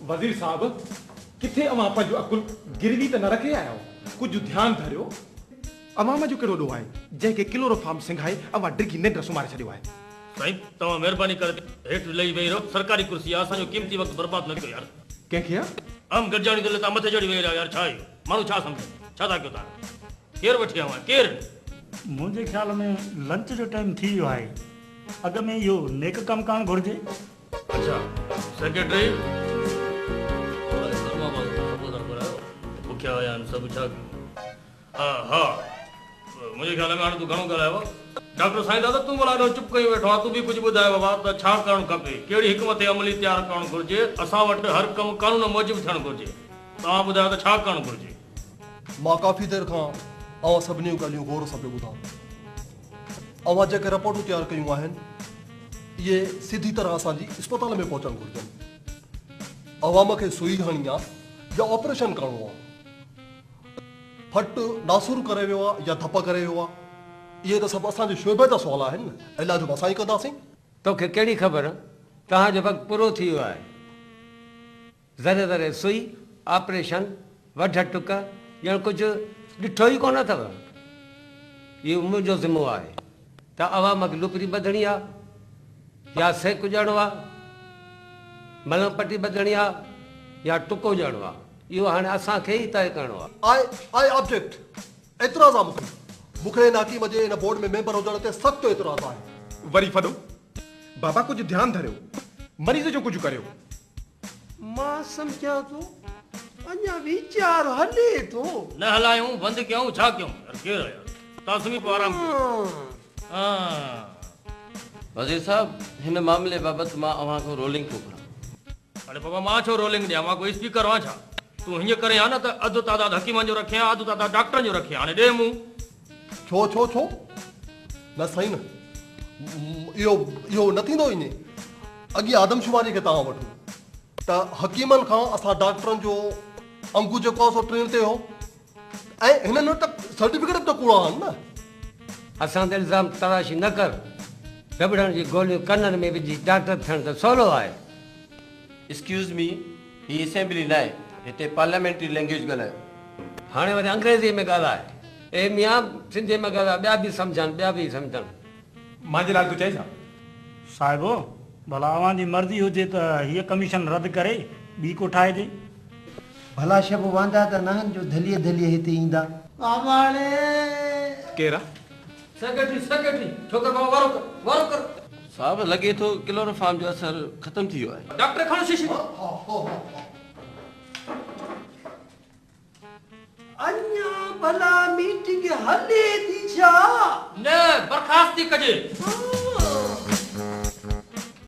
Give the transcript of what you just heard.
वज़ीर साहब किथे अवां पंहिंजो अकुल गिरवी त न रखे आया आहियो कुझु ध्यानु धरियो अवाम जो कहिड़ो ॾोह आहे जंहिंखे क्लोरोफॉर्म सिंघाए अवां डिघी निंड सुम्हारे छॾियो आहे साईं तव्हां महिरबानी करे हेठि लही वेही रहो सरकारी कुर्सी आहे असांजो क़ीमती वक़्तु बर्बाद न कयो यार कंहिंखे हम गॾिजाणी दिलि तव्हां मथे चढ़ी वेही रहिया यार छा आहे माण्हू छा सम्झे छा था कयो तव्हां केरु वठी आयो आहे केरु मुंहिंजे ख़्याल में लंच जो टाइम थी वियो आहे अॻ में इहो नेक कमु करणु घुरिजे अच्छा सेक्रेटरी बुखिया आया आहिनि सभु छा हा हा मुंहिंजे ख़्याल में हाणे तूं घणो ॻाल्हायो डॉक्टर साईं दादा तूं भला चुप कयो वेठो आहे तूं बि कुझु ॿुधाए बाबा त छा करणु खपे कहिड़ी हिकमत अमली तयारु करणु घुरिजे असां वटि हर कमु कानून मूजिबि थियणु घुरिजे तव्हां ॿुधायो त छा करणु घुरिजे मां काफ़ी देरि खां अवां सभिनी ॻाल्हियूं गौर सां पियो ॿुधां अवां जेके रिपोर्टूं तयारु कयूं आहिनि इहे सिधी तरह असांजी अस्पताल में पहुचणु घुरिजनि अवाम खे सुई हणी आहे या ऑपरेशन करिणो आहे फट नासूर करे वियो आहे या धप करे वियो आहे इहे त सभु असांजे शोबे जा सुवाल आहिनि न इलाज बि असां ई कंदासीं तोखे कहिड़ी ख़बर तव्हांजो वक़्तु पूरो थी वियो आहे ज़रे ज़रे सुई ऑपरेशन वढ टुक ॼण कुझु ॾिठो ई कोन अथव इहो मुंहिंजो ज़िम्मो आहे त अवाम खे लुपरी ॿधणी आहे या सेक ॼणो आहे मलम पटी ॿधणी आहे या टुको ॼणो आहे इहो हाणे असांखे ई तय करिणो आहे आई ऑब्जेक्ट एतिराज़ आहे मूंखे इन हकीम जे इन बोर्ड में मेंबर हुजण ते सख़्तु एतिराज़ आहे वरी फॾो बाबा कुझु ध्यानु धरियो मरीज़ जो कुझु करियो मां सम्झां थो अञा वीचार हले थो न हलायूं बंदि कयूं छा कयूं केरु आहे तव्हां सुम्ही पोइ आराम कयो हा वज़ीर साहब हिन मामले बाबति मां अव्हां खां रोलिंग थो करां अरे बाबा मां छो रोलिंग ॾियां मां कोई स्पीकर आहियां छा तूं हीअं करे हा न त अधु तादाद हकीमनि जो रखे अधु तादाद डॉक्टरनि जो रखे हाणे ॾे मूं छो छो छो न साईं न इहो न थींदो ईअं अॻे आदमशुमारी खे तव्हां वठो त हकीमनि खां असां डॉक्टरनि जो अंगू जेको आहे सो ट्रेन ते हो ऐं हिननि वटि त सर्टिफिकेट बि त कूड़ा आहिनि न असां ते इल्ज़ाम तराशी न कर रबड़नि जी गोलियूं कननि में विझी डॉक्टर थियण त सवलो आहे एक्सक्यूज़ मी ही असेंबली न आहे हिते पार्लियामेंट्री लैंग्वेज ॻाल्हायो हाणे वरी अंग्रेज़ी में ॻाल्हाए ए मियां सिंधी में ॻाल्हाए ॿिया बि सम्झनि ॿिया बि सम्झनि मुंहिंजे लाइ तूं चई छा साहिबो भला अव्हांजी मर्ज़ी हुजे त हीअ कमीशन रद्द करे ॿी को ठाहे ॾे भला शब वांदा त न जो धलीअ धलीअ हिते ईंदा केरु आहे सेक्रेटरी छोकर बाबा वारो कर साहब लॻे थो क्लोरोफॉर्म जो असर ख़तम थी वियो आहे डॉक्टर खणो शीशी अञा भला मीटिंग हले थी छा न बर्खास्त थी कजे